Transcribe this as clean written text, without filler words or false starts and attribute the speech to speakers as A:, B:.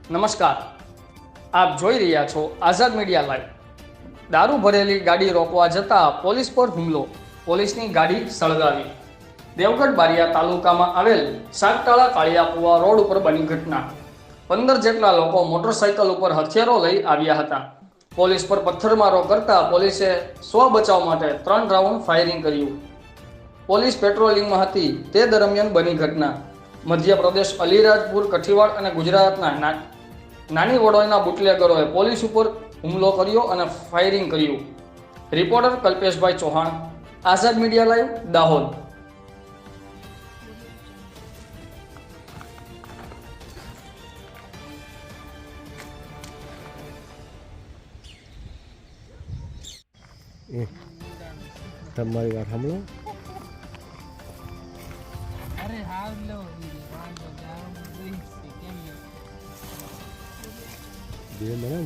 A: નમસ્કાર, આપ જોઈ રહ્યા છો આઝાદ મીડિયા લાઈવ। દારૂ ભરેલી ગાડી રોકવા જતા પોલીસ પર હુમલો, પોલીસની ગાડી સળગાવી। દેવગઢ બારિયા તાલુકામાં આવેલ સાગટાળા કાળિયાકુવા રોડ ઉપર બની ઘટના। 15 જેટલા લોકો મોટરસાઇકલ ઉપર હથિયારો લઈ આવ્યા હતા। પોલીસ પર પથ્થરમારો કરતા પોલીસે સ્વ બચાવ માટે 3 રાઉન્ડ ફાયરિંગ કર્યું। પોલીસ પેટ્રોલિંગમાં હતી તે દરમિયાન બની ઘટના। મધ્યપ્રદેશ અલીરાજપુર કઠીવાડ અને ગુજરાતના નાની વડોઈના બુટલેગરોએ પોલીસ ઉપર હુમલો કર્યો અને ફાયરિંગ કર્યું। રિપોર્ટર કલ્પેશભાઈ ચૌહાણ, આઝાદ મીડિયા લાઈવ, દાહોદ।
B: તમારી વાત સાંભળો।
C: અરે હાવ લો
B: બે મને